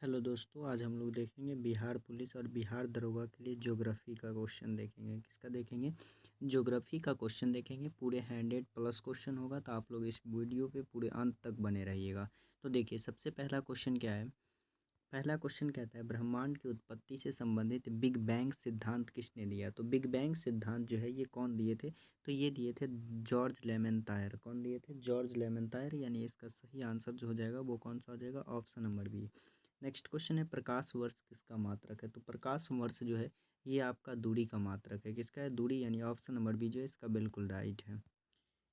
Hello दोस्तों, आज हम लोग देखेंगे बिहार पुलिस और बिहार दरोगा के लिए ज्योग्राफी का क्वेश्चन देखेंगे। किसका देखेंगे? ज्योग्राफी का क्वेश्चन देखेंगे। पूरे 100+ क्वेश्चन होगा, तो आप लोग इस वीडियो पे पूरे अंत तक बने रहिएगा। तो देखिए, सबसे पहला क्वेश्चन क्या है। पहला क्वेश्चन कहता है, ब्रह्मांड की उत्पत्ति से संबंधित बिग बैंग सिद्धांत किसने दिया? तो बिग बैंग सिद्धांत जो है ये कौन दिए थे? तो ये दिए थे जॉर्ज लेमेंतायर। कौन दिए थे? जॉर्ज लेमेंतायर। यानी इसका सही आंसर जो हो जाएगा वो कौन सा हो जाएगा? Option number B. Next question है, प्रकाश वर्ष किसका मात्रक है? तो प्रकाश वर्ष जो है ये आपका दूरी का मात्रक है। किसका है? दूरी। यानी ऑप्शन नंबर बी जो है इसका बिल्कुल राइट है।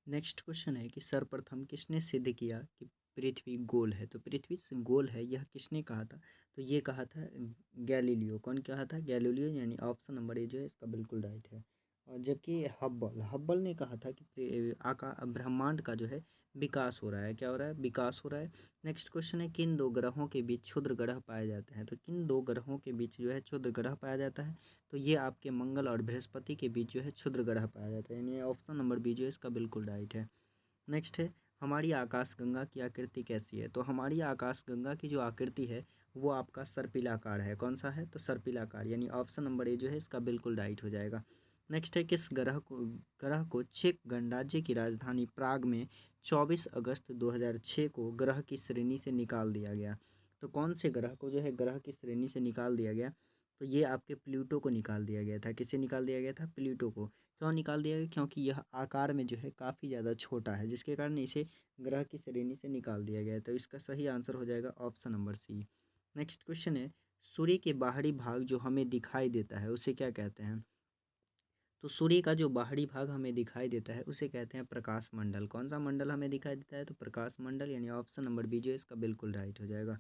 नेक्स्ट क्वेश्चन है कि सर्वप्रथम किसने सिद्ध किया कि पृथ्वी गोल है? तो पृथ्वी से गोल है यह किसने कहा था? तो ये कहा था गैलीलियो। कौन कहा था? गैलीलियो। यानी ऑप्शन नंबर ए जो है इसका बिल्कुल राइट है। और जबकि हब्बल हब्बल ने कहा था कि ब्रह्मांड का जो है विकास हो रहा है। क्या हो रहा है? विकास हो रहा है। नेक्स्ट क्वेश्चन है, किन दो ग्रहों के बीच क्षुद्र ग्रह पाए जाते हैं? तो किन दो ग्रहों के बीच जो है क्षुद्र ग्रह पाया जाता है? तो ये आपके मंगल और बृहस्पति के बीच जो है क्षुद्र ग्रह पाया जाता है। यानी ऑप्शन नंबर बी जो है इसका बिल्कुल राइट है। नेक्स्ट है, हमारी आकाशगंगा की आकृति कैसी है? तो हमारी आकाशगंगा की जो आकृति है वो आपका सर्पिलाकार है। कौन सा है? तो सर्पिलाकार। यानी ऑप्शन नंबर ए जो है इसका बिल्कुल राइट हो जाएगा। नेक्स्ट है, किस ग्रह को चेक गणराज्य की राजधानी प्राग में 24 अगस्त 2006 को ग्रह की श्रेणी से निकाल दिया गया? तो कौन से ग्रह को जो है ग्रह की श्रेणी से निकाल दिया गया? तो ये आपके प्लूटो को निकाल दिया गया था। किसे निकाल दिया गया था? प्लूटो को। क्यों निकाल दिया गया? क्योंकि यह आकार में जो है काफ़ी ज़्यादा छोटा है, जिसके कारण इसे ग्रह की श्रेणी से निकाल दिया गया है। तो इसका सही आंसर हो जाएगा option number C. Next question है, सूर्य के बाहरी भाग जो हमें दिखाई देता है उसे क्या कहते हैं? तो सूर्य का जो बाहरी भाग हमें दिखाई देता है उसे कहते हैं प्रकाश मंडल। कौन सा मंडल हमें दिखाई देता है? तो प्रकाश मंडल। यानी ऑप्शन नंबर बी जो है इसका बिल्कुल राइट हो जाएगा।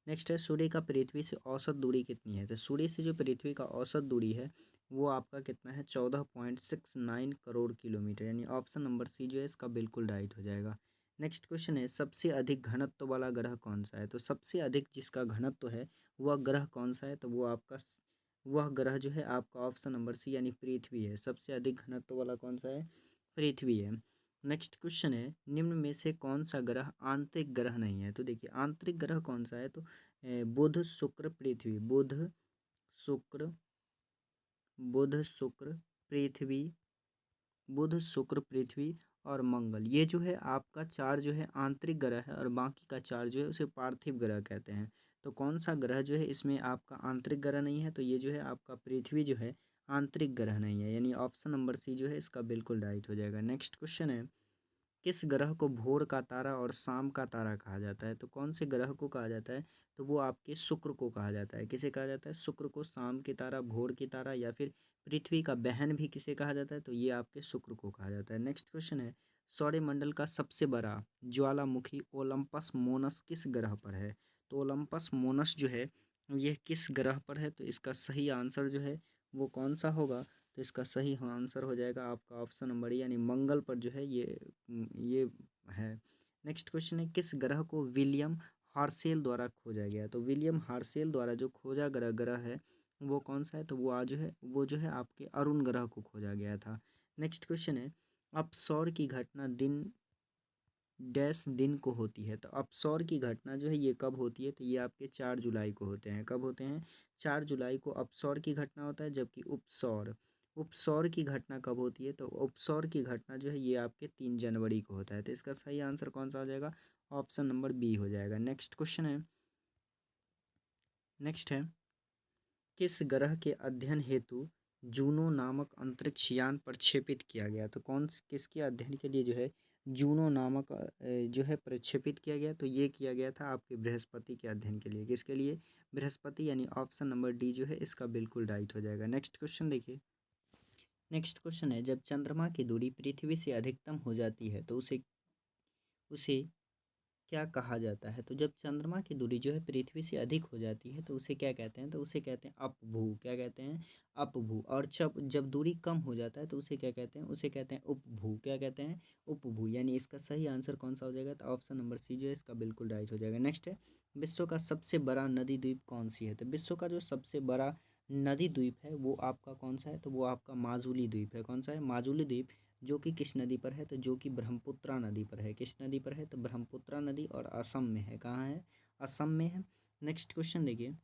नेक्स्ट है, सूर्य का पृथ्वी से औसत दूरी कितनी है? तो सूर्य से जो पृथ्वी का औसत दूरी है वो आपका कितना है? 14.69 करोड़ किलोमीटर। यानी ऑप्शन नंबर सी जो है इसका बिल्कुल राइट हो जाएगा। नेक्स्ट क्वेश्चन है, सबसे अधिक घनत्व वाला ग्रह कौन सा है? तो सबसे अधिक जिसका घनत्व है वह ग्रह कौन सा है? तो वो आपका वह ग्रह जो है आपका ऑप्शन नंबर सी यानी पृथ्वी है। सबसे अधिक घनत्व वाला कौन सा है? पृथ्वी है। नेक्स्ट क्वेश्चन है, निम्न में से कौन सा ग्रह आंतरिक ग्रह नहीं है? तो देखिए, आंतरिक ग्रह कौन सा है? तो बुध शुक्र पृथ्वी। शुक्र बुध शुक्र पृथ्वी बुध शुक्र पृथ्वी और मंगल, ये जो है आपका चार जो है आंतरिक ग्रह है और बाकी का चार जो है उसे पार्थिव ग्रह कहते हैं। तो कौन सा ग्रह जो है इसमें आपका आंतरिक ग्रह नहीं है? तो ये जो है आपका पृथ्वी जो है आंतरिक ग्रह नहीं है। यानी ऑप्शन नंबर सी जो है इसका बिल्कुल राइट हो जाएगा। नेक्स्ट क्वेश्चन है, किस ग्रह को भोर का तारा और शाम का तारा कहा जाता है? तो कौन से ग्रह को कहा जाता है? तो वो आपके शुक्र को कहा जाता है। किसे कहा जाता है? शुक्र को। शाम की तारा, भोर की तारा, या फिर पृथ्वी का बहन भी किसे कहा जाता है? तो ये आपके शुक्र को कहा जाता है। नेक्स्ट क्वेश्चन है, सौरमंडल का सबसे बड़ा ज्वालामुखी ओलंपस मोनस किस ग्रह पर है? तो ओलंपस मोनस जो है यह किस ग्रह पर है? तो इसका सही आंसर जो है वो कौन सा होगा? तो इसका सही आंसर हो जाएगा आपका ऑप्शन नंबर यानी मंगल पर जो है ये है। नेक्स्ट क्वेश्चन है, किस ग्रह को विलियम हार्सेल द्वारा खोजा गया? तो विलियम हार्सेल द्वारा जो खोजा ग्रह ग्रह है वो कौन सा है? तो वो जो है आपके अरुण ग्रह को खोजा गया था। नेक्स्ट क्वेश्चन है, अपसौर की घटना दिन डैश दिन को होती है? तो अपसौर की घटना जो है ये कब होती है? तो ये आपके 4 जुलाई को होते हैं। कब होते हैं? 4 जुलाई को अपसौर की घटना होता है। जबकि उपसौर उपसौर की घटना कब होती है? तो उपसौर की घटना जो है ये आपके 3 जनवरी को होता है। तो इसका सही आंसर कौन सा हो जाएगा? ऑप्शन नंबर बी हो जाएगा। नेक्स्ट है, किस ग्रह के अध्ययन हेतु जूनो नामक अंतरिक्ष यान प्रक्षेपित किया गया? तो किसके अध्ययन के लिए जो है जूनो नामक जो है प्रक्षेपित किया गया? तो ये किया गया था आपके बृहस्पति के अध्ययन के लिए। किसके लिए? बृहस्पति। यानी ऑप्शन नंबर डी जो है इसका बिल्कुल राइट हो जाएगा। नेक्स्ट क्वेश्चन देखिए। नेक्स्ट क्वेश्चन है, जब चंद्रमा की दूरी पृथ्वी से अधिकतम हो जाती है तो उसे उसे क्या कहा जाता है? तो जब चंद्रमा की दूरी जो है पृथ्वी से अधिक हो जाती है तो उसे क्या कहते हैं? तो उसे कहते हैं अपभू। क्या कहते हैं? अपभू। और जब जब दूरी कम हो जाता है तो उसे क्या कहते हैं? उसे कहते हैं उपभू। क्या कहते हैं? उपभू। यानी इसका सही आंसर कौन सा हो जाएगा? तो ऑप्शन नंबर सी जो है इसका बिल्कुल राइट हो जाएगा। नेक्स्ट है, विश्व का सबसे बड़ा नदी द्वीप कौन सी है? तो विश्व का जो सबसे बड़ा नदी द्वीप है वो आपका कौन सा है? तो वो आपका माजुली द्वीप है। कौन सा है? माजुली द्वीप। जो कि किस नदी पर है? तो जो कि ब्रह्मपुत्रा नदी पर है। किस नदी पर है? तो ब्रह्मपुत्रा नदी, और असम में है। कहाँ है? असम में है। नेक्स्ट क्वेश्चन देखिए।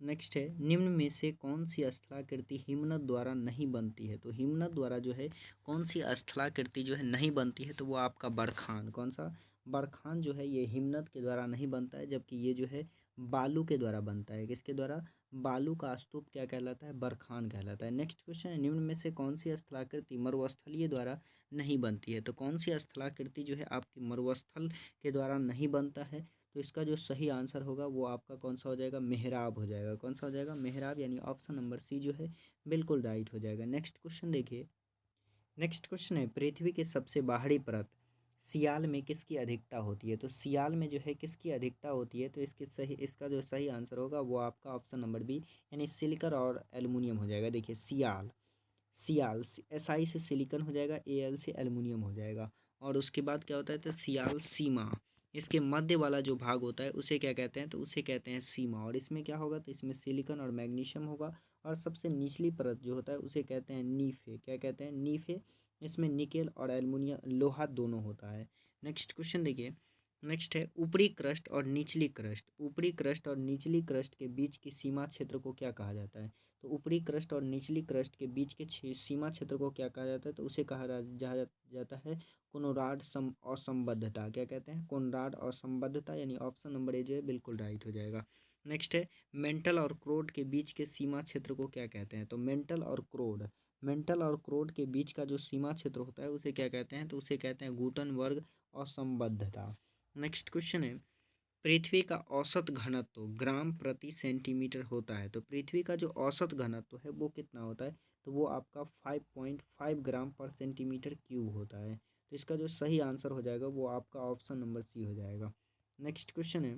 नेक्स्ट है, निम्न में से कौन सी स्थलाकृति हिमनद द्वारा नहीं बनती है? तो हिमनद द्वारा जो है कौन सी स्थलाकृति जो है नहीं बनती है? तो वो आपका बरखान, कौन सा? बरखान जो है ये हिमनद के द्वारा नहीं बनता है, जबकि ये जो है बालू के द्वारा बनता है। किसके द्वारा? बालू का स्तूप क्या कहलाता है? बरखान कहलाता है। नेक्स्ट क्वेश्चन है, निम्न में से कौन सी स्थलाकृति मरुस्थलीय द्वारा नहीं बनती है? तो कौन सी स्थलाकृति जो है आपकी मरुस्थल के द्वारा नहीं बनता है? तो इसका जो सही आंसर होगा वो आपका कौन सा हो जाएगा? मेहराब हो जाएगा। कौन सा हो जाएगा? मेहराब, यानी ऑप्शन नंबर सी जो है बिल्कुल राइट हो जाएगा। नेक्स्ट क्वेश्चन देखिए। नेक्स्ट क्वेश्चन है, पृथ्वी के सबसे बाहरी परत सियाल में किसकी अधिकता होती है? तो सियाल में जो है किसकी अधिकता होती है? तो इसका जो सही आंसर होगा वो आपका ऑप्शन नंबर बी, यानी सिलिकॉन और एल्युमिनियम हो जाएगा। देखिए सियाल, सियाल SI से सिलिकॉन हो जाएगा, AL से एल्युमिनियम हो जाएगा। और उसके बाद क्या होता है? तो सियाल सीमा, इसके मध्य वाला जो भाग होता है उसे क्या कहते हैं? तो उसे कहते हैं सीमा। और इसमें क्या होगा? तो इसमें सिलिकॉन और मैग्नीशियम होगा। और सबसे निचली परत जो होता है उसे कहते हैं नीफे। क्या कहते हैं? नीफे। इसमें निकेल और एल्युमिनियम, लोहा दोनों होता है। नेक्स्ट क्वेश्चन देखिए। नेक्स्ट है, ऊपरी क्रस्ट और निचली क्रस्ट, ऊपरी क्रस्ट और निचली क्रस्ट के बीच की सीमा क्षेत्र को क्या कहा जाता है? तो ऊपरी क्रस्ट और निचली क्रस्ट के बीच के सीमा क्षेत्र को क्या कहा जाता है? तो उसे कहा जाता है कोनोराड असंबद्धता। क्या कहते हैं? कोनराड असंबद्धता, यानी ऑप्शन नंबर ए जो है बिल्कुल राइट हो जाएगा। नेक्स्ट है, मेंटल और क्रोड के बीच के सीमा क्षेत्र को क्या कहते हैं? तो मेंटल और क्रोड, मेंटल और क्रोड के बीच का जो सीमा क्षेत्र होता है उसे क्या कहते हैं? तो उसे कहते हैं गुटनबर्ग असंबद्धता। नेक्स्ट क्वेश्चन है, पृथ्वी का औसत घनत्व ग्राम प्रति सेंटीमीटर होता है। तो पृथ्वी का जो औसत घनत्व है वो कितना होता है? तो वो आपका 5.5 ग्राम पर सेंटीमीटर क्यूब होता है। तो इसका जो सही आंसर हो जाएगा वो आपका ऑप्शन नंबर सी हो जाएगा। नेक्स्ट क्वेश्चन है,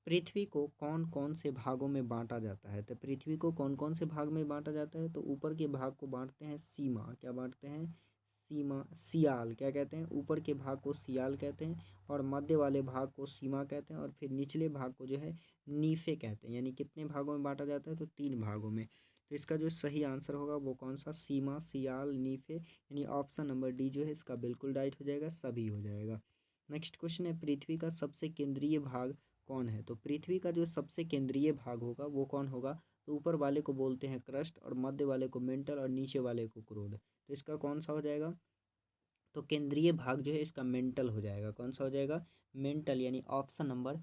पृथ्वी को कौन कौन से भागों में बांटा जाता है? तो पृथ्वी को कौन कौन से भाग में बांटा जाता है? तो ऊपर के भाग को बांटते हैं सीमा, क्या बांटते हैं? सीमा, सियाल, क्या कहते हैं? ऊपर के भाग को सियाल कहते हैं, और मध्य वाले भाग को सीमा कहते हैं, और फिर निचले भाग को जो है नीफे कहते हैं। यानी कितने भागों में बांटा जाता है? तो 3 भागों में। तो इसका जो सही आंसर होगा वो कौन सा? सीमा, सियाल, नीफे, यानी ऑप्शन नंबर डी जो है इसका बिल्कुल राइट हो जाएगा, सभी हो जाएगा। नेक्स्ट क्वेश्चन है, पृथ्वी का सबसे केंद्रीय भाग कौन है? तो पृथ्वी का जो सबसे केंद्रीय भाग होगा वो कौन होगा? तो ऊपर वाले को बोलते हैं क्रस्ट, और मध्य वाले को मेंटल, और नीचे वाले को क्रोड। तो इसका कौन सा हो जाएगा? तो केंद्रीय भाग जो है इसका मेंटल हो जाएगा। कौन सा हो जाएगा? मेंटल, यानी option number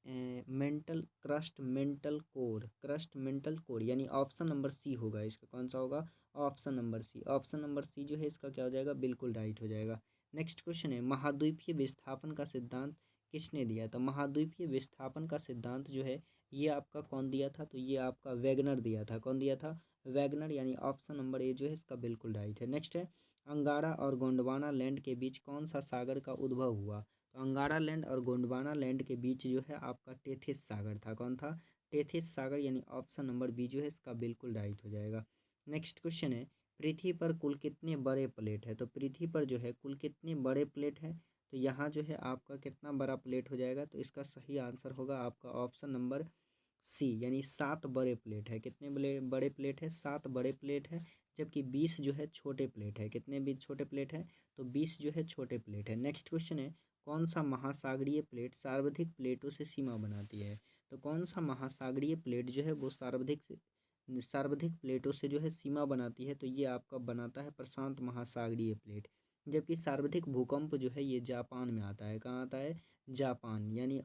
mantle, crust, mantle, core, crust, mantle, core, यानी ऑप्शन नंबर सी होगा इसका। कौन सा होगा? Option number C, option number C जो है इसका क्या हो जाएगा? बिल्कुल राइट हो जाएगा। नेक्स्ट क्वेश्चन है, महाद्वीपीय विस्थापन का सिद्धांत किसने दिया? तो महाद्वीपीय विस्थापन का सिद्धांत जो है ये आपका कौन दिया था? तो ये आपका वैगनर दिया था। कौन दिया था? वैगनर, यानी ऑप्शन नंबर ए जो है इसका बिल्कुल राइट है। नेक्स्ट है, अंगारा और गोंडवाना लैंड के बीच कौन सा सागर का उद्भव हुआ? तो अंगारा लैंड और गोंडवाना लैंड के बीच जो है आपका टेथिस सागर था। कौन था? टेथिस सागर, यानी ऑप्शन नंबर बी जो है इसका बिल्कुल राइट हो जाएगा। नेक्स्ट क्वेश्चन है, पृथ्वी पर कुल कितने बड़े प्लेट है? तो पृथ्वी पर जो है कुल कितने बड़े प्लेट है? तो यहाँ जो है आपका कितना बड़ा प्लेट हो जाएगा? तो इसका सही आंसर होगा आपका ऑप्शन नंबर सी, यानी 7 बड़े प्लेट है। कितने बड़े बड़े प्लेट है? 7 बड़े प्लेट है, जबकि 20 जो है छोटे प्लेट है। कितने भी छोटे प्लेट है? तो 20 जो है छोटे प्लेट है। नेक्स्ट क्वेश्चन है, कौन सा महासागरीय प्लेट सर्वाधिक प्लेटों से सीमा बनाती है? तो कौन सा महासागरीय प्लेट जो है वो सर्वाधिक प्लेटों से जो है सीमा बनाती है? तो ये आपका बनाता है प्रशांत महासागरीय प्लेट। जबकि सर्वाधिक भूकंप जो है ये जापान में आता है। कहाँ आता है? जापान, यानी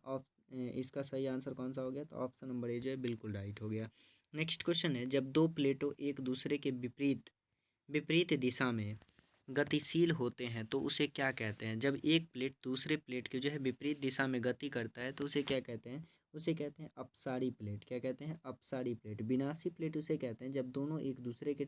इसका सही आंसर कौन सा हो गया? तो ऑप्शन नंबर ए जो है बिल्कुल राइट हो गया। नेक्स्ट क्वेश्चन है, जब दो प्लेटों एक दूसरे के विपरीत विपरीत दिशा में गतिशील होते हैं तो उसे क्या कहते हैं? जब एक प्लेट दूसरे प्लेट के जो है विपरीत दिशा में गति करता है तो उसे क्या कहते हैं? उसे कहते हैं अपसारी प्लेट। क्या कहते हैं? अपसारी प्लेट। विनाशी प्लेट उसे कहते हैं जब दोनों एक दूसरे के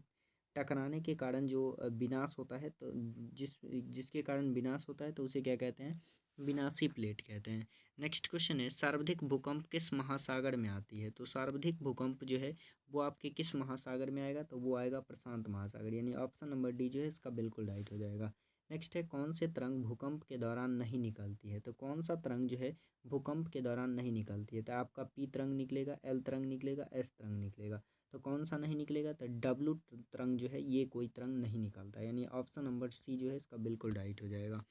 टकराने के कारण जो विनाश होता है, तो जिसके कारण विनाश होता है तो उसे क्या कहते हैं? विनाशी प्लेट कहते हैं। नेक्स्ट क्वेश्चन है, सर्वाधिक भूकंप किस महासागर में आती है? तो सर्वाधिक भूकंप जो है वो आपके किस महासागर में आएगा? तो वो आएगा प्रशांत महासागर, यानी ऑप्शन नंबर डी जो है इसका बिल्कुल राइट हो जाएगा। नेक्स्ट है, कौन से तरंग भूकंप के दौरान नहीं निकलती है? तो कौन सा तरंग जो है भूकंप के दौरान नहीं निकलती है? तो आपका पी तरंग निकलेगा, एल तरंग निकलेगा, एस तरंग निकलेगा। तो कौन सा नहीं निकलेगा? तो डब्लू तरंग जो है ये कोई तरंग नहीं निकलता, यानी ऑप्शन नंबर सी जो है इसका बिल्कुल राइट हो जाएगा।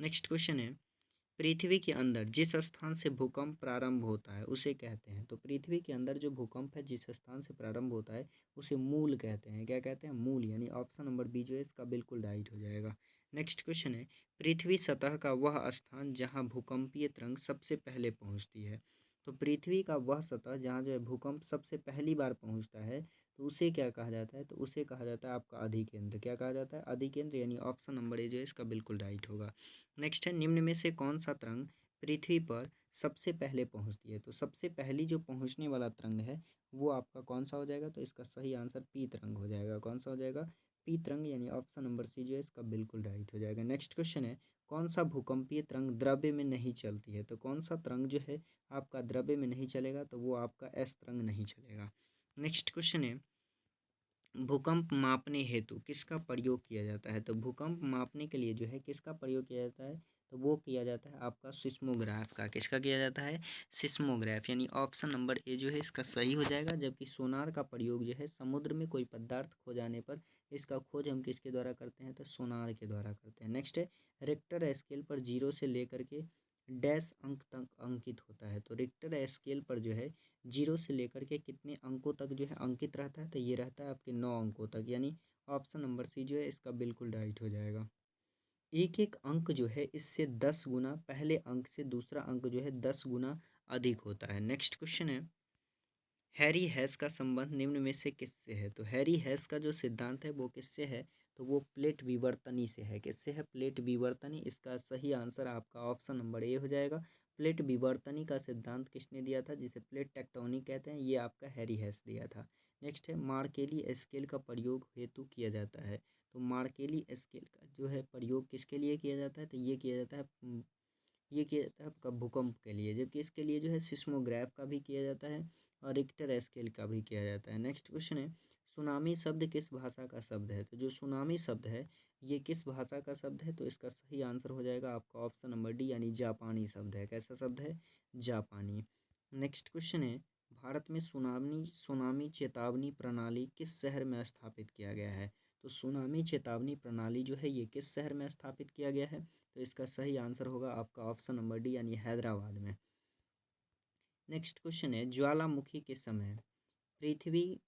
नेक्स्ट क्वेश्चन है, पृथ्वी के अंदर जिस स्थान से भूकंप प्रारंभ होता है उसे कहते हैं, तो पृथ्वी के अंदर जो भूकंप है जिस स्थान से प्रारंभ होता है उसे मूल कहते हैं। क्या कहते हैं? मूल, यानी ऑप्शन नंबर बी जो है इसका बिल्कुल राइट हो जाएगा। नेक्स्ट क्वेश्चन है, पृथ्वी सतह का वह स्थान जहां भूकंपीय तरंग सबसे पहले पहुंचती है। तो पृथ्वी का वह सतह जहाँ जो है भूकंप सबसे पहली बार पहुंचता है तो उसे क्या कहा जाता है? तो उसे कहा जाता है आपका अधिकेंद्र। क्या कहा जाता है? अधिकेंद्र, यानी ऑप्शन नंबर ए जो है इसका बिल्कुल राइट होगा। नेक्स्ट है, निम्न में से कौन सा तरंग पृथ्वी पर सबसे पहले पहुंचती है। तो सबसे पहली जो पहुंचने वाला तरंग है वो आपका कौन सा हो जाएगा? तो इसका सही आंसर पी तरंग हो जाएगा। कौन सा हो जाएगा? पी तरंग, यानी ऑप्शन नंबर सी जो है इसका बिल्कुल राइट हो जाएगा। नेक्स्ट क्वेश्चन है, कौन सा भूकंपीय तरंग द्रव्य में नहीं चलती है। तो कौन सा तरंग जो है आपका द्रव्य में नहीं चलेगा? तो वो आपका एस तरंग नहीं चलेगा। नेक्स्ट क्वेश्चन है, भूकंप मापने हेतु किसका प्रयोग किया जाता है। तो भूकंप मापने के लिए जो है किसका प्रयोग किया जाता है? तो वो किया जाता है आपका सिस्मोग्राफ का। किसका किया जाता है? सिस्मोग्राफ, यानी ऑप्शन नंबर ए जो है इसका सही हो जाएगा। जबकि सोनार का प्रयोग जो है समुद्र में कोई पदार्थ खो जाने पर इसका खोज हम किसके द्वारा करते हैं? तो सोनार के द्वारा करते हैं। नेक्स्ट है, रिक्टर स्केल पर 0 से लेकर के डैश अंक तक अंकित होता है। तो रिक्टर स्केल पर जो है 0 से लेकर के कितने अंकों तक जो है अंकित रहता है? तो ये रहता है आपके 9 अंकों तक, यानी ऑप्शन नंबर सी जो है इसका बिल्कुल राइट हो जाएगा। एक एक अंक जो है इससे 10 गुना, पहले अंक से दूसरा अंक जो है 10 गुना अधिक होता है। नेक्स्ट क्वेश्चन है, हैरी हैश का संबंध निम्न में से किससे है। तो हैरी हैश का जो सिद्धांत है वो किससे है? तो वो प्लेट विवर्तनी से है। किससे है? प्लेट विवर्तनी। इसका सही आंसर आपका ऑप्शन नंबर ए हो जाएगा। प्लेट विवर्तनी का सिद्धांत किसने दिया था? जिसे प्लेट टेक्टोनिक कहते हैं, ये आपका हैरी हैश दिया था। नेक्स्ट है, मार्केली स्केल का प्रयोग हेतु किया जाता है। तो मार्केली स्केल का जो है प्रयोग किसके लिए किया जाता है? तो ये किया जाता है ये किया जाता है आपका भूकंप के लिए, जबकि इसके लिए जो है सिस्मोग्राफ का भी किया जाता है और रिक्टर स्केल का भी किया जाता है। नेक्स्ट क्वेश्चन है, सुनामी शब्द किस भाषा का शब्द है। तो जो सुनामी शब्द है ये किस भाषा का शब्द है? तो इसका सही आंसर हो जाएगा आपका ऑप्शन नंबर डी, यानी जापानी शब्द है। कैसा शब्द है? जापानी। नेक्स्ट क्वेश्चन है, भारत में सुनामी सुनामी चेतावनी प्रणाली किस शहर में स्थापित किया गया है। तो सुनामी चेतावनी प्रणाली जो है ये किस शहर में स्थापित किया गया है? तो इसका सही आंसर होगा आपका ऑप्शन नंबर डी, यानी हैदराबाद में। नेक्स्ट क्वेश्चन है, ज्वालामुखी के समय पृथ्वी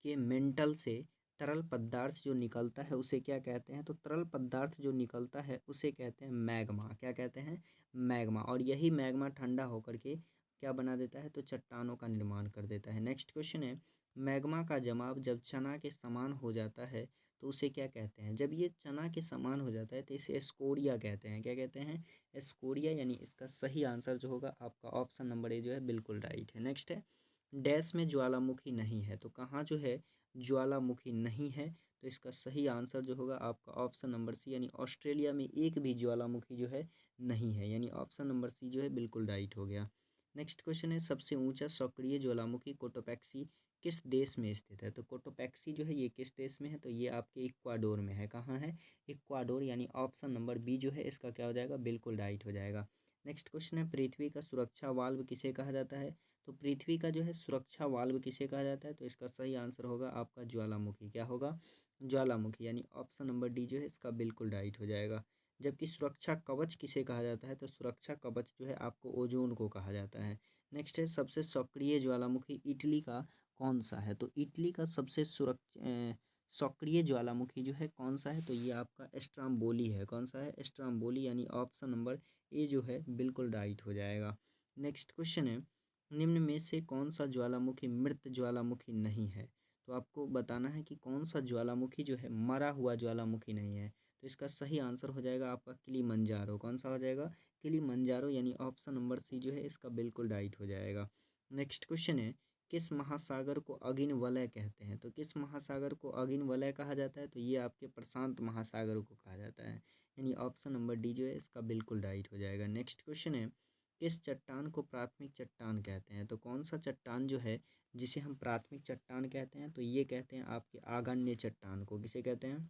के मेंटल से तरल पदार्थ जो निकलता है उसे क्या कहते हैं? तो तरल पदार्थ जो निकलता है उसे कहते हैं मैग्मा। क्या कहते हैं? मैग्मा। और यही मैग्मा ठंडा होकर के क्या बना देता है? तो चट्टानों का निर्माण कर देता है। नेक्स्ट क्वेश्चन है, मैग्मा का जमाव जब चना के समान हो जाता है तो उसे क्या कहते हैं? जब ये चना के समान हो जाता है तो इसे स्कोरिया कहते हैं। क्या कहते हैं? स्कोरिया, यानी इसका सही आंसर जो होगा आपका ऑप्शन नंबर ए जो है बिल्कुल राइट है। नेक्स्ट है, डैश में ज्वालामुखी नहीं है। तो कहाँ जो है ज्वालामुखी नहीं है? तो इसका सही आंसर जो होगा आपका ऑप्शन नंबर सी, यानी ऑस्ट्रेलिया में एक भी ज्वालामुखी जो है नहीं है, यानी ऑप्शन नंबर सी जो है बिल्कुल राइट हो गया। नेक्स्ट क्वेश्चन है, सबसे ऊंचा सक्रिय ज्वालामुखी कोटोपैक्सी किस देश में स्थित है। तो कोटोपैक्सी जो है ये किस देश में है? तो ये आपके इक्वाडोर में है। कहाँ है? इक्वाडोर, यानी ऑप्शन नंबर बी जो है इसका क्या हो जाएगा? बिल्कुल राइट हो जाएगा। नेक्स्ट क्वेश्चन है, पृथ्वी का सुरक्षा वाल्व किसे कहा जाता है। तो पृथ्वी का जो है सुरक्षा वाल्व किसे कहा जाता है? तो इसका सही आंसर होगा आपका ज्वालामुखी। क्या होगा? ज्वालामुखी, यानी ऑप्शन नंबर डी जो है इसका बिल्कुल राइट हो जाएगा। जबकि सुरक्षा कवच किसे कहा जाता है? तो सुरक्षा कवच जो है आपको ओजोन को कहा जाता है। नेक्स्ट है, सबसे सक्रिय ज्वालामुखी इटली का कौन सा है। तो इटली का सबसे सक्रिय ज्वालामुखी जो है कौन सा है? तो ये आपका स्ट्राम्बोली है। कौन सा है? स्ट्राम्बोली, यानी ऑप्शन नंबर ए जो है बिल्कुल राइट हो जाएगा। नेक्स्ट क्वेश्चन है, निम्न में से कौन सा ज्वालामुखी मृत ज्वालामुखी नहीं है। तो आपको बताना है कि कौन सा ज्वालामुखी जो है मरा हुआ ज्वालामुखी नहीं है। तो इसका सही आंसर हो जाएगा आपका किलिमंजारो। कौन सा हो जाएगा? किलिमंजारो, यानी ऑप्शन नंबर सी जो है इसका बिल्कुल राइट हो जाएगा। नेक्स्ट क्वेश्चन है, किस महासागर को अगिन वलय कहते हैं। तो किस महासागर को अगिन वलय कहा जाता है? तो ये आपके प्रशांत महासागर को कहा जाता है, यानी ऑप्शन नंबर डी जो है इसका बिल्कुल राइट हो जाएगा। नेक्स्ट क्वेश्चन है, किस चट्टान को प्राथमिक चट्टान कहते हैं। तो कौन सा चट्टान जो है जिसे हम प्राथमिक चट्टान कहते हैं? तो ये कहते हैं आपके आगन्य चट्टान को। किसे कहते हैं?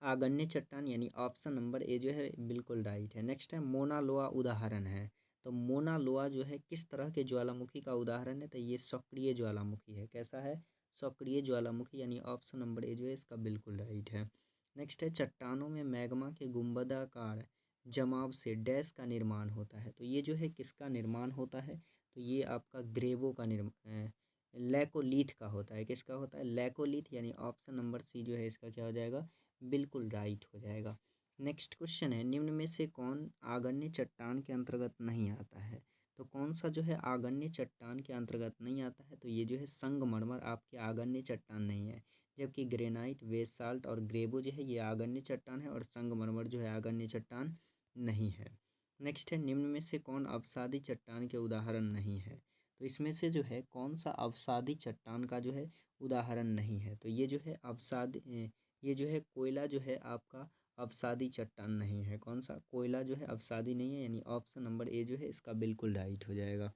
आगन्य चट्टान, यानी ऑप्शन नंबर ए जो है बिल्कुल राइट है। नेक्स्ट है, मोना लोआ उदाहरण है। तो मोना लोआ जो है किस तरह के ज्वालामुखी का उदाहरण है? तो ये सक्रिय ज्वालामुखी है। कैसा है? सक्रिय ज्वालामुखी, यानी ऑप्शन नंबर ए जो है इसका बिल्कुल राइट है। नेक्स्ट है, चट्टानों में मैग्मा के गुंबदाकार जमाव से डैश का निर्माण होता है। तो ये जो है किसका निर्माण होता है, तो ये आपका ग्रेवो का निर्माण लैकोलिथ का होता है। किसका होता है, लैकोलिथ, यानी ऑप्शन नंबर सी जो है इसका क्या हो जाएगा, बिल्कुल राइट हो जाएगा। नेक्स्ट क्वेश्चन है, निम्न में से कौन आग्नेय चट्टान के अंतर्गत नहीं आता है। तो कौन सा जो है आग्नेय चट्टान के अंतर्गत नहीं आता है, तो ये जो है संगमरमर आपके आग्नेय चट्टान नहीं है, जबकि ग्रेनाइट, बेसाल्ट और ग्रेवो जो है ये आग्नेय चट्टान है और संगमरमर जो है आग्नेय चट्टान नहीं है। नेक्स्ट है, निम्न में से कौन अवसादी चट्टान के उदाहरण नहीं है। तो इसमें से जो है कौन सा अवसादी चट्टान का जो है उदाहरण नहीं है, तो ये जो है अवसादी, ये जो है कोयला जो है आपका अवसादी चट्टान नहीं है। कौन सा, कोयला जो है अवसादी नहीं है, यानी ऑप्शन नंबर ए जो है इसका बिल्कुल राइट हो जाएगा।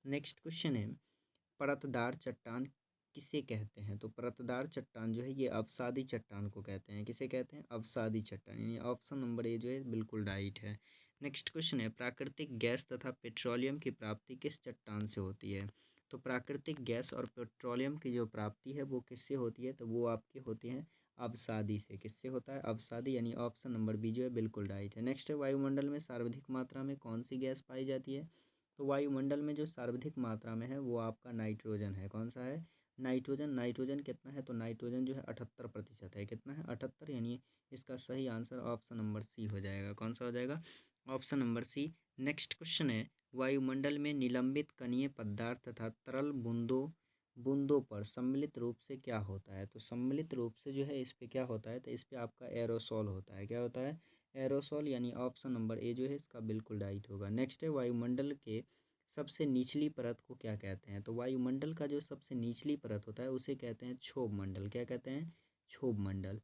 नेक्स्ट क्वेश्चन है, परतदार चट्टान किसे कहते हैं। तो परतदार चट्टान जो है ये अवसादी चट्टान को कहते हैं। किसे कहते हैं, अवसादी चट्टान, यानी ऑप्शन नंबर ए जो है बिल्कुल राइट है। नेक्स्ट क्वेश्चन है, प्राकृतिक गैस तथा पेट्रोलियम की प्राप्ति किस चट्टान से होती है। तो प्राकृतिक गैस और पेट्रोलियम की जो प्राप्ति है वो किससे होती है, तो वो आपकी होती है अवसादी से। किससे होता है, अवसादी, यानी ऑप्शन नंबर बी जो है बिल्कुल राइट है। नेक्स्ट है, वायुमंडल में सर्वाधिक मात्रा में कौन सी गैस पाई जाती है। तो वायुमंडल में जो सर्वाधिक मात्रा में है वो आपका नाइट्रोजन है। कौन सा है, नाइट्रोजन। नाइट्रोजन कितना है, तो नाइट्रोजन जो है 78% है। कितना है, 78, यानी इसका सही आंसर ऑप्शन नंबर सी हो जाएगा। कौन सा हो जाएगा, option number C. Next question है, वायुमंडल में निलंबित कणीय पदार्थ तथा तरल बूंदों बूंदों पर सम्मिलित रूप से क्या होता है। तो सम्मिलित रूप से जो है इस पे क्या होता है, तो इस पे आपका एरोसोल होता है। क्या होता है, एरोसोल, यानी ऑप्शन नंबर ए जो है इसका बिल्कुल राइट होगा। नेक्स्ट है, वायुमंडल के सबसे निचली परत को क्या कहते हैं। तो वायुमंडल का जो सबसे निचली परत होता है उसे कहते हैं क्षोभ मंडल। क्या कहते हैं, क्षोभ मंडल।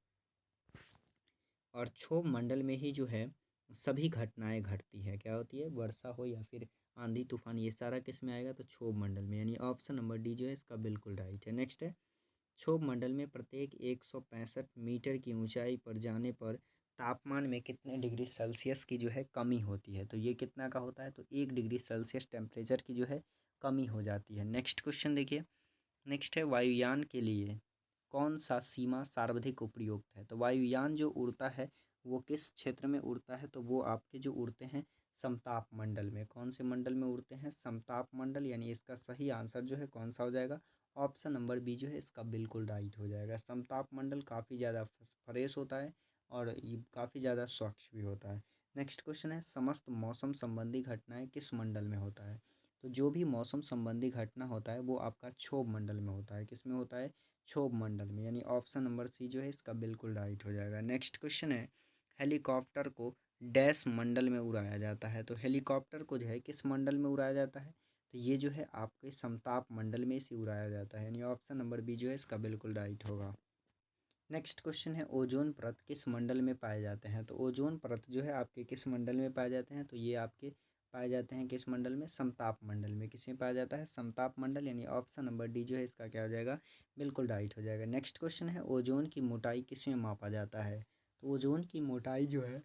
और क्षोभ मंडल में ही जो है सभी घटनाएं घटती है। क्या होती है, वर्षा हो या फिर आंधी तूफान, ये सारा किस में आएगा, तो क्षोभ मंडल में, यानी ऑप्शन नंबर डी जो है इसका बिल्कुल राइट है। नेक्स्ट है, क्षोभ मंडल में प्रत्येक 165 मीटर की ऊंचाई पर जाने पर तापमान में कितने डिग्री सेल्सियस की जो है कमी होती है। तो ये कितना का होता है, तो 1 डिग्री सेल्सियस टेम्परेचर की जो है कमी हो जाती है। नेक्स्ट क्वेश्चन देखिए, नेक्स्ट है, वायुयान के लिए कौन सा सीमा सर्वाधिक उपयुक्त है। तो वायुयान जो उड़ता है वो किस क्षेत्र में उड़ता है, तो वो आपके जो उड़ते हैं समताप मंडल में। कौन से मंडल में उड़ते हैं, समताप मंडल, यानी इसका सही आंसर जो है कौन सा हो जाएगा, ऑप्शन नंबर बी जो है इसका बिल्कुल राइट हो जाएगा। समताप मंडल काफ़ी ज़्यादा फ्रेश होता है और ये काफ़ी ज़्यादा स्वच्छ भी होता है। नेक्स्ट क्वेश्चन है, समस्त मौसम संबंधी घटनाएं किस मंडल में होता है। तो जो भी मौसम संबंधी घटना होता है वो आपका क्षोभ मंडल में होता है। किस में होता है, क्षोभ मंडल में, यानी ऑप्शन नंबर सी जो है इसका बिल्कुल राइट हो जाएगा। नेक्स्ट क्वेश्चन है, हेलीकॉप्टर को डैश मंडल में उड़ाया जाता है। तो हेलीकॉप्टर को जो है किस मंडल में उड़ाया जाता है, तो ये जो है आपके समताप मंडल में इसे उड़ाया जाता है, यानी ऑप्शन नंबर बी जो है इसका बिल्कुल राइट होगा। नेक्स्ट क्वेश्चन है, ओजोन परत किस मंडल में पाए जाते हैं। तो ओजोन परत जो है आपके किस मंडल में पाए जाते हैं, तो ये आपके पाए जाते हैं किस मंडल में, समताप मंडल में। किस में पाया जाता है, समताप मंडल, यानी ऑप्शन नंबर डी जो है इसका क्या हो जाएगा, बिल्कुल राइट हो जाएगा। नेक्स्ट क्वेश्चन है, ओजोन की मोटाई किस में मापा जाता है। तो ओजोन की मोटाई जो है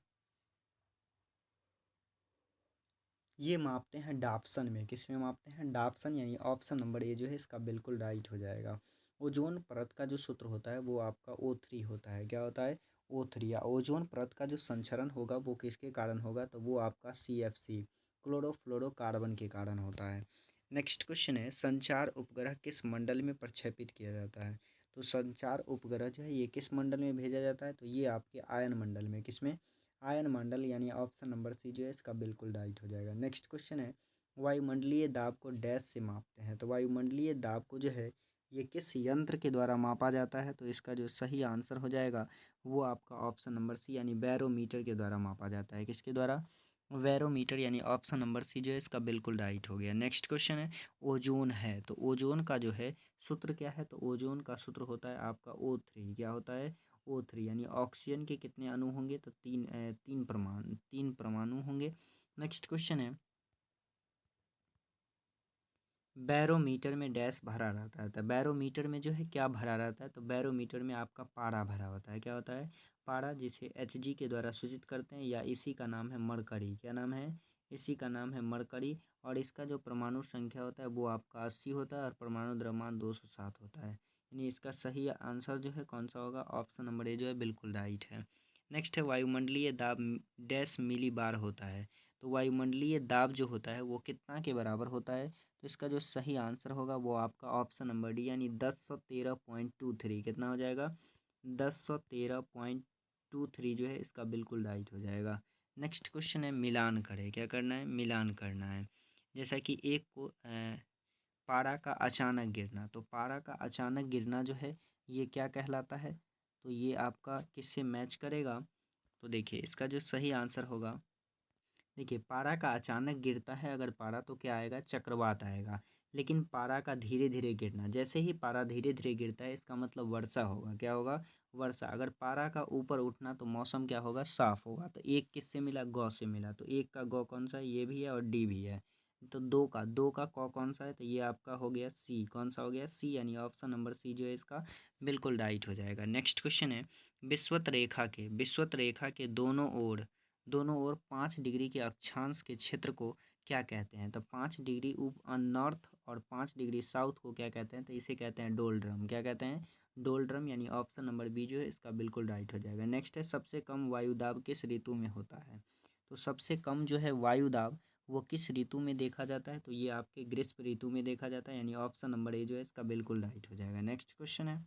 ये मापते हैं डाप्सन में। किस में मापते हैं, डाप्सन, यानी ऑप्शन नंबर ए जो है इसका बिल्कुल राइट हो जाएगा। ओजोन परत का जो सूत्र होता है वो आपका O3 होता है। क्या होता है, O3। या ओजोन परत का जो संचरण होगा वो किसके कारण होगा, तो वो आपका CFC, क्लोरोफ्लोरोकार्बन के कारण होता है। नेक्स्ट क्वेश्चन है, संचार उपग्रह किस मंडल में प्रक्षेपित किया जाता है। तो संचार उपग्रह जो है ये किस मंडल में भेजा जाता है, तो ये आपके आयन मंडल में। किसमें, आयन मंडल, यानी ऑप्शन नंबर सी जो है इसका बिल्कुल राइट हो जाएगा। नेक्स्ट क्वेश्चन है, वायुमंडलीय दाब को डैश से मापते हैं। तो वायुमंडलीय दाब को जो है ये किस यंत्र के द्वारा मापा जाता है, तो इसका जो सही आंसर हो जाएगा वो आपका ऑप्शन नंबर सी, यानी बैरोमीटर के द्वारा मापा जाता है। किसके द्वारा, बैरोमीटर, यानी ऑप्शन नंबर सी जो है इसका बिल्कुल राइट हो गया। नेक्स्ट क्वेश्चन है, ओजोन है, तो ओजोन का जो है सूत्र क्या है, तो ओजोन का सूत्र होता है आपका O3। क्या होता है, O3, यानी ऑक्सीजन के कितने अणु होंगे, तो तीन परमाणु होंगे। नेक्स्ट क्वेश्चन है, बैरोमीटर में डैश भरा रहता है। तो बैरोमीटर में जो है क्या भरा रहता है, तो बैरोमीटर में आपका पारा भरा होता है। क्या होता है, पारा, जिसे Hg के द्वारा सूचित करते हैं, या इसी का नाम है मरकरी। क्या नाम है, इसी का नाम है मरकरी। और इसका जो परमाणु संख्या होता है वो आपका 80 होता है और परमाणु द्रव्यमान 207 होता है, यानी इसका सही आंसर जो है कौन सा होगा, ऑप्शन नंबर ए जो है बिल्कुल राइट है। नेक्स्ट है वायुमंडलीय दाब डैश मिली बार होता है। तो वायुमंडलीय दाब जो होता है वो कितना के बराबर होता है? तो इसका जो सही आंसर होगा वो आपका ऑप्शन नंबर डी यानी 1013.23 कितना हो जाएगा? 1013.23 जो है इसका बिल्कुल राइट हो जाएगा। नेक्स्ट क्वेश्चन है मिलान करें। क्या करना है? मिलान करना है। जैसा कि एक को पारा का अचानक गिरना, तो पारा का अचानक गिरना जो है ये क्या कहलाता है? तो ये आपका किससे मैच करेगा? तो देखिए इसका जो सही आंसर होगा, देखिए पारा का अचानक गिरता है अगर पारा तो क्या आएगा? चक्रवात आएगा। लेकिन पारा का धीरे धीरे गिरना, जैसे ही पारा धीरे धीरे गिरता है इसका मतलब वर्षा होगा। क्या होगा? वर्षा। अगर पारा का ऊपर उठना तो मौसम क्या होगा? साफ होगा। तो एक किससे मिला? गौ से मिला। तो एक का गौ कौन सा है? ये भी है और डी भी है। तो दो का कौ कौन सा है? तो ये आपका हो गया सी। कौन सा हो गया? सी, यानी ऑप्शन नंबर सी जो है इसका बिल्कुल राइट हो जाएगा। नेक्स्ट क्वेश्चन है विषुवत रेखा के दोनों ओर 5 डिग्री के अक्षांश के क्षेत्र को क्या कहते हैं? तो 5 डिग्री नॉर्थ और 5 डिग्री साउथ को क्या कहते हैं? तो इसे कहते हैं डोलड्रम। क्या कहते हैं? डोलड्रम, यानी ऑप्शन नंबर बी जो है इसका बिल्कुल राइट हो जाएगा। नेक्स्ट है सबसे कम वायुदाब किस ऋतु में होता है? तो सबसे कम जो है वायुदाब वो किस ऋतु में देखा जाता है? तो ये आपके ग्रीष्म ऋतु में देखा जाता है, यानी ऑप्शन नंबर ए जो है इसका बिल्कुल राइट हो जाएगा। नेक्स्ट क्वेश्चन है,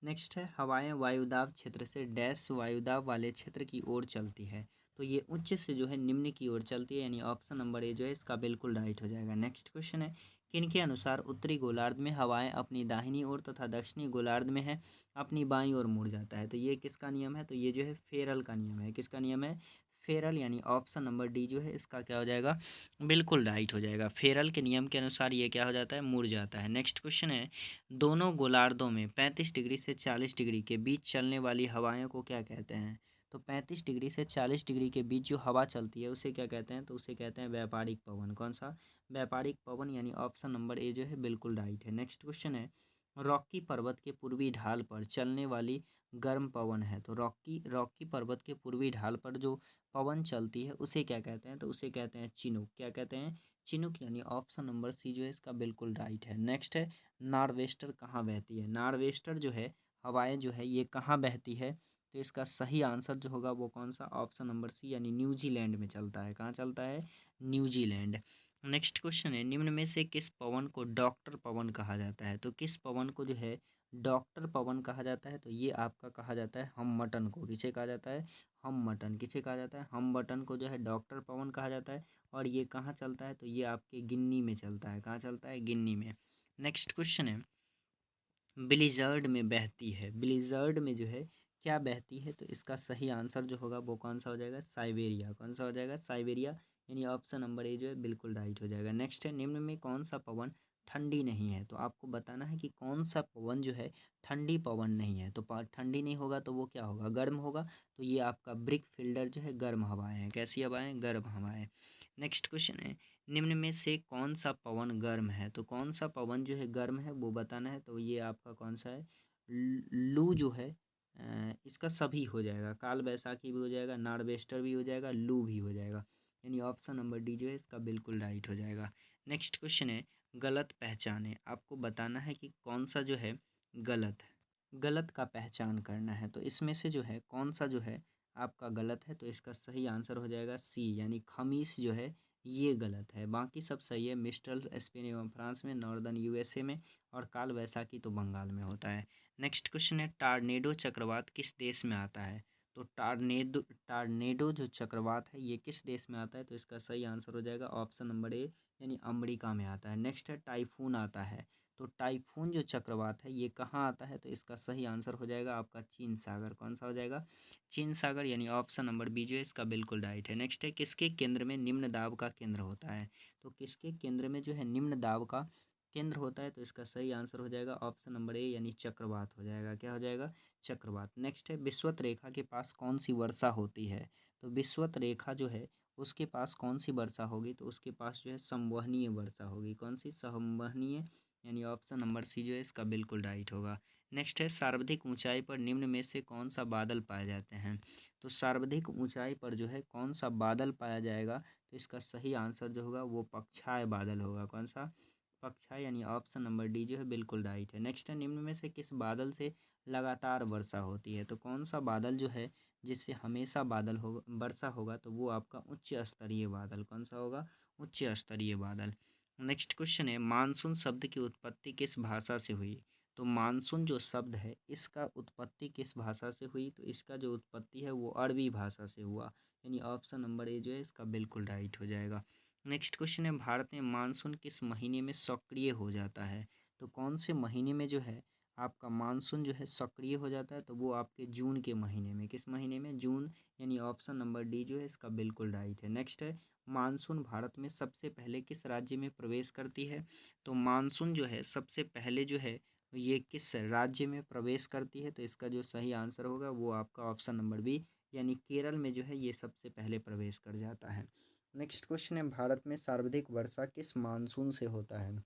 नेक्स्ट है हवाएं वायुदाब क्षेत्र से डैश वायुदाब वाले क्षेत्र की ओर चलती है। तो ये उच्च से जो है निम्न की ओर चलती है, यानी ऑप्शन नंबर ए जो है इसका बिल्कुल राइट हो जाएगा। नेक्स्ट क्वेश्चन है किनके अनुसार उत्तरी गोलार्ध में हवाएं अपनी दाहिनी ओर तथा दक्षिणी गोलार्ध में है अपनी बाईं ओर मुड़ जाता है? तो ये किसका नियम है? तो ये जो है फेरल का नियम है। किसका नियम है? फेरल, यानी ऑप्शन नंबर डी जो है इसका क्या हो जाएगा? बिल्कुल राइट हो जाएगा। फेरल के नियम के अनुसार ये क्या हो जाता है? मुड़ जाता है। नेक्स्ट क्वेश्चन है दोनों गोलार्धों में 35 डिग्री से 40 डिग्री के बीच चलने वाली हवाओं को क्या कहते हैं? तो 35 डिग्री से 40 डिग्री के बीच जो हवा चलती है उसे क्या कहते हैं? तो उसे कहते हैं व्यापारिक पवन। कौन सा? व्यापारिक पवन, यानी ऑप्शन नंबर ए जो है बिल्कुल राइट है। नेक्स्ट क्वेश्चन है रॉकी पर्वत के पूर्वी ढाल पर चलने वाली गर्म पवन है। तो रॉकी पर्वत के पूर्वी ढाल पर जो पवन चलती है उसे क्या कहते हैं? तो उसे कहते हैं चिनूक। क्या कहते हैं? चिनूक, यानी ऑप्शन नंबर सी जो है इसका बिल्कुल राइट है। नेक्स्ट है नार्वेस्टर कहाँ बहती है? नार्वेस्टर जो है हवाएं जो है ये कहाँ बहती है? तो इसका सही आंसर जो होगा वो कौन सा? ऑप्शन नंबर सी, यानी न्यूजीलैंड में चलता है। कहाँ चलता है? न्यूजीलैंड। नेक्स्ट क्वेश्चन है निम्न में से किस पवन को डॉक्टर पवन कहा जाता है? तो किस पवन को जो है डॉक्टर पवन कहा जाता है? तो ये आपका कहा जाता है हम मटन को। किसे कहा जाता है? हम मटन। किसे कहा जाता है? हम बटन को जो है डॉक्टर पवन कहा जाता है। और ये कहाँ चलता है? तो ये आपके गिन्नी में चलता है। कहाँ चलता है? गिन्नी में। नेक्स्ट क्वेश्चन है ब्लिज़र्ड में बहती है, ब्लिज़र्ड में जो है क्या बहती है? तो इसका सही आंसर जो होगा वो कौन सा हो जाएगा? साइबेरिया। कौन सा हो जाएगा? साइबेरिया, यानी ऑप्शन नंबर ए जो है बिल्कुल राइट हो जाएगा। नेक्स्ट है निम्न में कौन सा पवन ठंडी नहीं है? तो आपको बताना है कि कौन सा पवन जो है ठंडी पवन नहीं है। तो ठंडी नहीं होगा तो वो क्या होगा? गर्म होगा। तो ये आपका ब्रिक फील्डर जो है गर्म हवाएं हैं। कैसी हवाएं? गर्म हवाएं। नेक्स्ट क्वेश्चन है निम्न में से कौन सा पवन गर्म है? तो कौन सा पवन जो है गर्म है वो बताना है। तो ये आपका कौन सा है? लू जो है इसका सभी हो जाएगा। काल बैसाखी भी हो जाएगा, नार्वेस्टर भी हो जाएगा, लू भी हो जाएगा, यानी ऑप्शन नंबर डी जो है इसका बिल्कुल राइट हो जाएगा। नेक्स्ट क्वेश्चन है गलत पहचाने। आपको बताना है कि कौन सा जो है गलत है, गलत का पहचान करना है। तो इसमें से जो है कौन सा जो है आपका गलत है? तो इसका सही आंसर हो जाएगा सी, यानी खमीस जो है ये गलत है। बाकी सब सही है। मिस्ट्रल स्पेन एवं फ्रांस में, नॉर्दर्न यूएसए में, और काल वैसाखी तो बंगाल में होता है। नेक्स्ट क्वेश्चन है टार्नेडो चक्रवात किस देश में आता है? तो टार्नेडो जो चक्रवात है ये किस देश में आता है? तो इसका सही आंसर हो जाएगा ऑप्शन नंबर ए, यानी अमेरिका में आता है। नेक्स्ट है टाइफून आता है। तो टाइफून जो चक्रवात है ये कहाँ आता है? तो इसका सही आंसर हो जाएगा आपका चीन सागर। कौन सा हो जाएगा? चीन सागर, यानी ऑप्शन नंबर बी जो है इसका बिल्कुल राइट है। नेक्स्ट है किसके केंद्र में निम्न दाब का केंद्र होता है? तो किसके केंद्र में जो है निम्न दाब का केंद्र होता है? तो इसका सही आंसर हो जाएगा ऑप्शन नंबर ए, यानी चक्रवात हो जाएगा। क्या हो जाएगा? चक्रवात। नेक्स्ट है विषुवत रेखा के पास कौन सी वर्षा होती है? तो विषुवत रेखा जो है उसके पास कौन सी वर्षा होगी? तो उसके पास जो है संवहनीय वर्षा होगी। कौन सी? संवहनीय, यानी ऑप्शन नंबर सी जो है इसका बिल्कुल राइट होगा। नेक्स्ट है सर्वाधिक ऊंचाई पर निम्न में से कौन सा बादल पाए जाते हैं? तो सर्वाधिक ऊंचाई पर जो है कौन सा बादल पाया जाएगा? तो इसका सही आंसर जो होगा वो पक्षाय बादल होगा। कौन सा? कक्षा यानी ऑप्शन नंबर डी जो है बिल्कुल राइट है। नेक्स्ट है, निम्न में से किस बादल से लगातार वर्षा होती है? तो कौन सा बादल जो है जिससे हमेशा बादल होगा वर्षा होगा, तो वो आपका उच्च स्तरीय बादल कौन सा होगा? उच्च स्तरीय बादल। नेक्स्ट क्वेश्चन है, मानसून शब्द की उत्पत्ति किस भाषा से हुई? तो मानसून जो शब्द है इसका उत्पत्ति किस भाषा से हुई? तो इसका जो उत्पत्ति है वो अरबी भाषा से हुआ, यानी ऑप्शन नंबर ए जो है इसका बिल्कुल राइट हो जाएगा। नेक्स्ट क्वेश्चन है, भारत में मानसून किस महीने में सक्रिय हो जाता है? तो कौन से महीने में जो है आपका मानसून जो है सक्रिय हो जाता है? तो वो आपके जून के महीने में। किस महीने में? जून, यानी ऑप्शन नंबर डी जो है इसका बिल्कुल राइट है। नेक्स्ट है, मानसून भारत में सबसे पहले किस राज्य में प्रवेश करती है? तो मानसून जो है सबसे पहले जो है ये किस राज्य में प्रवेश करती है? तो इसका जो सही आंसर होगा वो आपका ऑप्शन नंबर बी, यानी केरल में जो है ये सबसे पहले प्रवेश कर जाता है। नेक्स्ट क्वेश्चन है, भारत में सर्वाधिक वर्षा किस मानसून से होता है?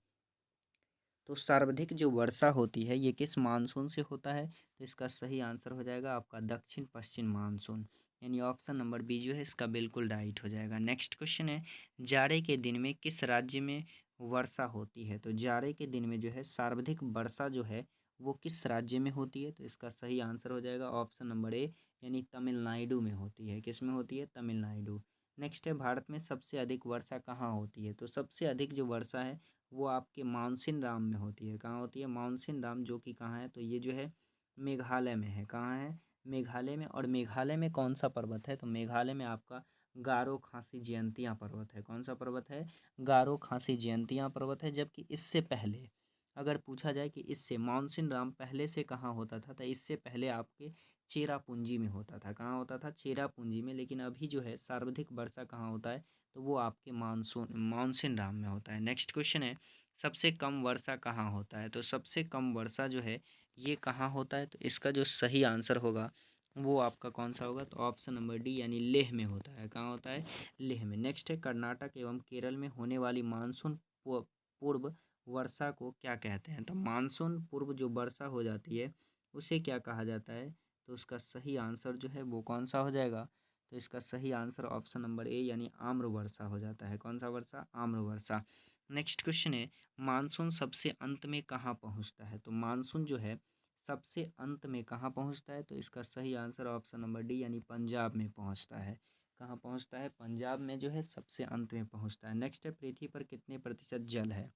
तो सर्वाधिक जो वर्षा होती है ये किस मानसून से होता है? तो इसका सही आंसर हो जाएगा आपका दक्षिण पश्चिम मानसून, यानी ऑप्शन नंबर बी जो है इसका बिल्कुल राइट हो जाएगा। नेक्स्ट क्वेश्चन है, जाड़े के दिन में किस राज्य में वर्षा होती है? तो जाड़े के दिन में जो है सर्वाधिक वर्षा जो है वो किस राज्य में होती है? तो इसका सही आंसर हो जाएगा ऑप्शन नंबर ए, यानी तमिलनाडु में होती है। किस में होती है? तमिलनाडु। नेक्स्ट है, भारत में सबसे अधिक वर्षा कहाँ होती है? तो सबसे अधिक जो वर्षा है वो आपके मानसिन राम में होती है। कहाँ होती है? मानसिन राम, जो कि कहाँ है? तो ये जो है मेघालय में है। कहाँ है? मेघालय में। और मेघालय में कौन सा पर्वत है? तो मेघालय में आपका गारो खासी जयंतियाँ पर्वत है। कौन सा पर्वत है? गारो खासी जयंतियाँ पर्वत है। जबकि इससे पहले अगर पूछा जाए कि इससे मानसिन राम पहले से कहाँ होता था, तो इससे पहले आपके चेरापूंजी में होता था। कहाँ होता था? चेरापूंजी में। लेकिन अभी जो है सर्वाधिक वर्षा कहाँ होता है? तो वो आपके मानसिन राम में होता है। नेक्स्ट क्वेश्चन है, सबसे कम वर्षा कहाँ होता है? तो सबसे कम वर्षा जो है ये कहाँ होता है? तो इसका जो सही आंसर होगा वो आपका कौन सा होगा? तो ऑप्शन नंबर डी, यानी लेह में होता है। कहाँ होता है? लेह में। नेक्स्ट है, कर्नाटक एवं केरल में होने वाली मानसून पूर्व वर्षा को क्या कहते हैं? तो मानसून पूर्व जो वर्षा हो जाती है उसे क्या कहा जाता है? तो उसका सही आंसर जो है वो कौन सा हो जाएगा? तो इसका सही आंसर ऑप्शन नंबर ए, यानी आम्र वर्षा हो जाता है। कौन सा वर्षा? आम्र वर्षा। नेक्स्ट क्वेश्चन है, मानसून सबसे अंत में कहाँ पहुँचता है? तो मानसून जो है सबसे अंत में कहाँ पहुँचता है? तो इसका सही आंसर ऑप्शन नंबर डी, यानी पंजाब में पहुँचता है। कहाँ पहुँचता है? पंजाब में जो है सबसे अंत में पहुँचता है। नेक्स्ट है, पृथ्वी पर कितने प्रतिशत जल है?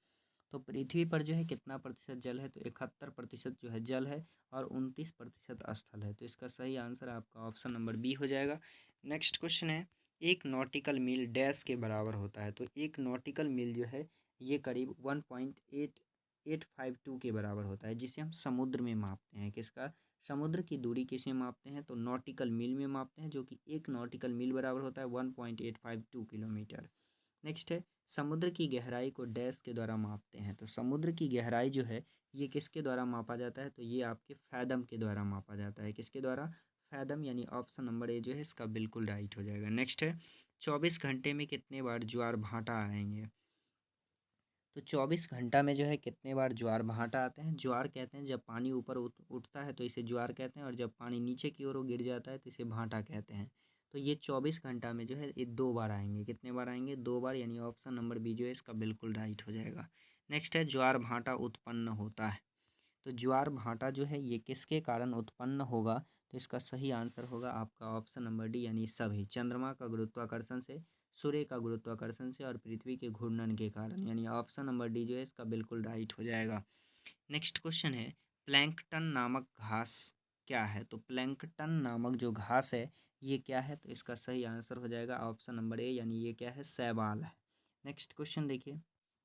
तो पृथ्वी पर जो है कितना प्रतिशत जल है? तो 71% जो है जल है और 29% स्थल है। तो इसका सही आंसर आपका ऑप्शन नंबर बी हो जाएगा। नेक्स्ट क्वेश्चन है, एक नॉटिकल मील डैश के बराबर होता है? तो एक नॉटिकल मील जो है ये करीब 1.8852 के बराबर होता है, जिसे हम समुद्र में मापते हैं। किसका? समुद्र की दूरी किस में मापते हैं? तो नॉटिकल मील में मापते हैं, जो कि एक नॉटिकल मील बराबर होता है 1.852 किलोमीटर। नेक्स्ट है, समुद्र की गहराई को डैश के द्वारा मापते हैं? तो समुद्र की गहराई जो है ये किसके द्वारा मापा जाता है? तो ये आपके फैदम के द्वारा मापा जाता है। किसके द्वारा? फैदम, यानी ऑप्शन नंबर ए जो है इसका बिल्कुल राइट हो जाएगा। नेक्स्ट है, 24 घंटे में कितने बार ज्वार भाटा आएंगे? तो 24 घंटा में जो है कितने बार ज्वार भाटा आते हैं? ज्वार कहते हैं जब पानी ऊपर उठता है तो इसे ज्वार कहते हैं, और जब पानी नीचे की ओर गिर जाता है तो इसे भाटा कहते हैं। तो ये 24 घंटा में जो है ये 2 बार आएंगे। कितने बार आएंगे? 2 बार, यानी ऑप्शन नंबर बी जो है इसका बिल्कुल राइट हो जाएगा। नेक्स्ट है, ज्वार भाटा उत्पन्न होता है? तो ज्वार भाटा जो है ये किसके कारण उत्पन्न होगा? तो इसका सही आंसर होगा आपका ऑप्शन नंबर डी, यानी सभी, चंद्रमा का गुरुत्वाकर्षण से, सूर्य का गुरुत्वाकर्षण से और पृथ्वी के घूर्णन के कारण, यानी ऑप्शन नंबर डी जो है इसका बिल्कुल राइट हो जाएगा। नेक्स्ट क्वेश्चन है, प्लैंकटन नामक घास क्या है? तो प्लैंकटन नामक जो घास है ये क्या है? तो इसका सही आंसर हो जाएगा ऑप्शन नंबर ए, यानी ये क्या है? शैवाल है। नेक्स्ट क्वेश्चन देखिए।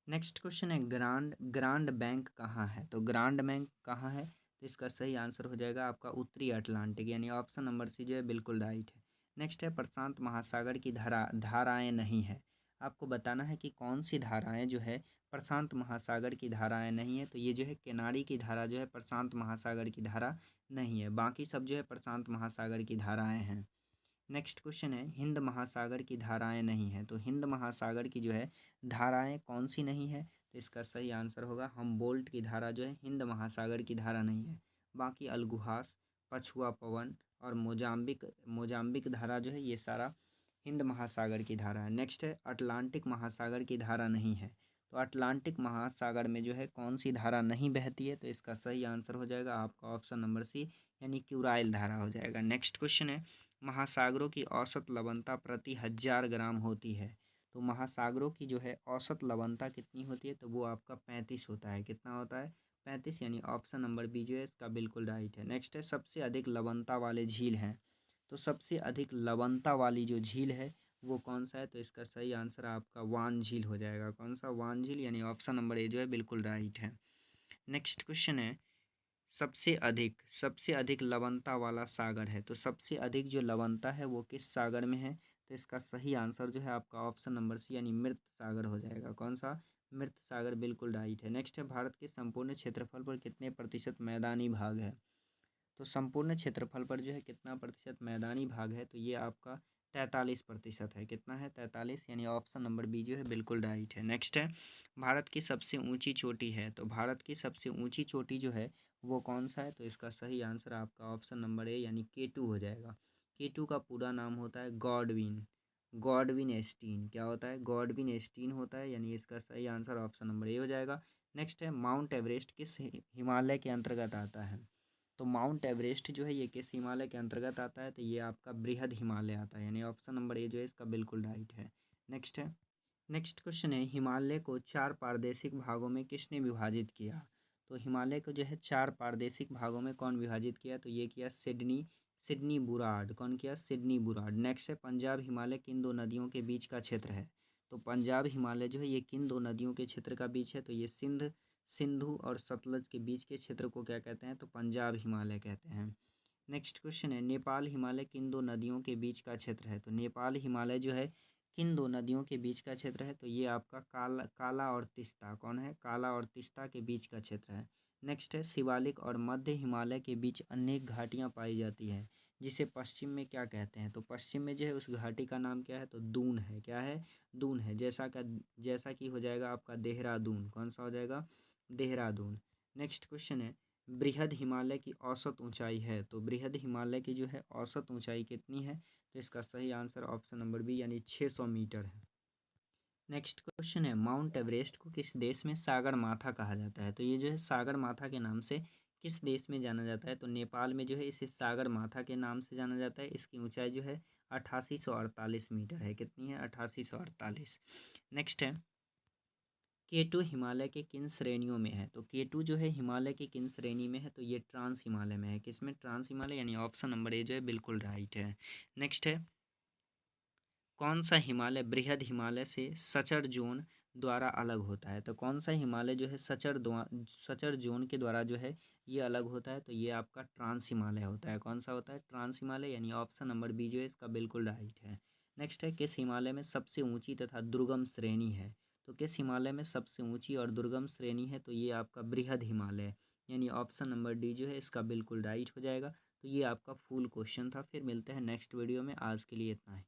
नेक्स्ट क्वेश्चन है, ग्रांड ग्रांड बैंक कहाँ है? तो ग्रांड बैंक कहाँ है? तो इसका सही आंसर हो जाएगा आपका उत्तरी अटलांटिक, यानी ऑप्शन नंबर सी जो है बिल्कुल राइट है। नेक्स्ट है, प्रशांत महासागर की धाराएं नहीं है? आपको बताना है कि कौन सी धाराएं जो है प्रशांत महासागर की धाराएं नहीं है। तो ये जो है किनारी की धारा जो है प्रशांत महासागर की धारा नहीं है, बाकी सब जो है प्रशांत महासागर की धाराएं हैं। नेक्स्ट क्वेश्चन है, हिंद महासागर की धाराएं नहीं है? तो हिंद महासागर की जो है धाराएं कौन सी नहीं है? तो इसका सही आंसर होगा हमबोल्ट की धारा जो है हिंद महासागर की धारा नहीं है। बाकी अलगुहास, पछुआ पवन और मोजाम्बिक मोजाम्बिक धारा जो है ये सारा हिंद महासागर की धारा है। नेक्स्ट है, अटलांटिक महासागर की धारा नहीं है? तो अटलांटिक महासागर में जो है कौन सी धारा नहीं बहती है, तो इसका सही आंसर हो जाएगा आपका ऑप्शन नंबर सी, यानी क्यूराइल धारा हो जाएगा। नेक्स्ट क्वेश्चन है, महासागरों की औसत लवणता प्रति 1000 ग्राम होती है। तो महासागरों की जो है औसत लवणता कितनी होती है, तो वो आपका 35 होता है। कितना होता है? 35, यानी ऑप्शन नंबर बी जो है इसका बिल्कुल राइट है। नेक्स्ट है, सबसे अधिक लवणता वाले झील हैं। तो सबसे अधिक लवणता वाली जो झील है वो कौन सा है, तो इसका सही आंसर आपका वान झील हो जाएगा। कौन सा? वान झील, यानी ऑप्शन नंबर ए जो है बिल्कुल राइट है। नेक्स्ट क्वेश्चन है, सबसे अधिक लवणता वाला सागर है। तो सबसे अधिक जो लवणता है वो किस सागर में है, तो इसका सही आंसर जो है आपका ऑप्शन नंबर सी, यानी मृत सागर हो जाएगा। कौन सा? मृत सागर, बिल्कुल राइट है। नेक्स्ट है, भारत के संपूर्ण क्षेत्रफल पर कितने प्रतिशत मैदानी भाग है। तो संपूर्ण क्षेत्रफल पर जो है कितना प्रतिशत मैदानी भाग है, तो ये आपका 43% है। कितना है? 43, यानी ऑप्शन नंबर बी जो है बिल्कुल राइट है। नेक्स्ट है, भारत की सबसे ऊंची चोटी है। तो भारत की सबसे ऊंची चोटी जो है वो कौन सा है, तो इसका सही आंसर आपका ऑप्शन नंबर ए, यानी K2 हो जाएगा। K2 का पूरा नाम होता है गॉडविन, गॉडविन एस्टीन। क्या होता है? गॉडविन एस्टीन होता है, यानी इसका सही आंसर ऑप्शन नंबर ए हो जाएगा। नेक्स्ट है, माउंट एवरेस्ट किस हिमालय के अंतर्गत आता है। तो माउंट एवरेस्ट जो है ये किस हिमालय के अंतर्गत आता है, तो ये आपका बृहद हिमालय आता है, यानी ऑप्शन नंबर ए जो है इसका बिल्कुल राइट है। नेक्स्ट है, नेक्स्ट क्वेश्चन है, हिमालय को 4 प्रादेशिक भागों में किसने विभाजित किया। तो हिमालय को जो है 4 प्रादेशिक भागों में कौन विभाजित किया, तो ये किया सिडनी, सिडनी बुराड। कौन किया? Sydney Burrard. नेक्स्ट है, पंजाब हिमालय किन दो नदियों के बीच का क्षेत्र है। तो पंजाब हिमालय जो है ये किन दो नदियों के क्षेत्र का बीच है, तो ये सिंधु और सतलज के बीच के क्षेत्र को क्या कहते हैं, तो पंजाब हिमालय कहते हैं। नेक्स्ट क्वेश्चन है, नेपाल हिमालय किन दो नदियों के बीच का क्षेत्र है। तो नेपाल हिमालय जो है किन दो नदियों के बीच का क्षेत्र है, तो ये आपका काला और तिस्ता। कौन है? काला और तिस्ता के बीच का क्षेत्र है। नेक्स्ट है, शिवालिक और मध्य हिमालय के बीच अनेक घाटियां पाई जाती हैं, जिसे पश्चिम में क्या कहते हैं। तो पश्चिम में जो है उस घाटी का नाम क्या है, तो दून है। क्या है? दून है। जैसा कि हो जाएगा आपका देहरादून। कौन सा हो जाएगा? देहरादून। नेक्स्ट क्वेश्चन है, बृहद हिमालय की औसत ऊंचाई है। तो बृहद हिमालय की जो है औसत ऊंचाई कितनी है, तो इसका सही आंसर ऑप्शन नंबर बी, यानी 600 मीटर है। नेक्स्ट क्वेश्चन है, माउंट एवरेस्ट को किस देश में सागर माथा कहा जाता है। तो ये जो है सागर माथा के नाम से किस देश में जाना जाता है, तो नेपाल में जो है इसे सागर माथा के नाम से जाना जाता है। इसकी ऊंचाई जो है 8848 मीटर है। कितनी है? 8848। नेक्स्ट है, K2 हिमालय के किन श्रेणियों में है। तो K2 जो है हिमालय की किन श्रेणी में है, तो ये ट्रांस हिमालय में है। किसमें? ट्रांस हिमालय, यानी ऑप्शन नंबर ए जो है बिल्कुल राइट है। नेक्स्ट है, कौन सा हिमालय बृहद हिमालय से सचर जोन द्वारा अलग होता है। तो कौन सा हिमालय जो है सचर जोन के द्वारा जो है ये अलग होता है, तो ये आपका ट्रांस हिमालय होता है। कौन सा होता है? ट्रांस हिमालय, यानी ऑप्शन नंबर बी जो है इसका बिल्कुल राइट है। नेक्स्ट है, किस हिमालय में सबसे ऊंची तथा दुर्गम श्रेणी है। तो किस हिमालय में सबसे ऊंची और दुर्गम श्रेणी है, तो ये आपका बृहद हिमालय, यानी ऑप्शन नंबर डी जो है इसका बिल्कुल राइट हो जाएगा। तो ये आपका फुल क्वेश्चन था। फिर मिलते हैं नेक्स्ट वीडियो में। आज के लिए इतना ही।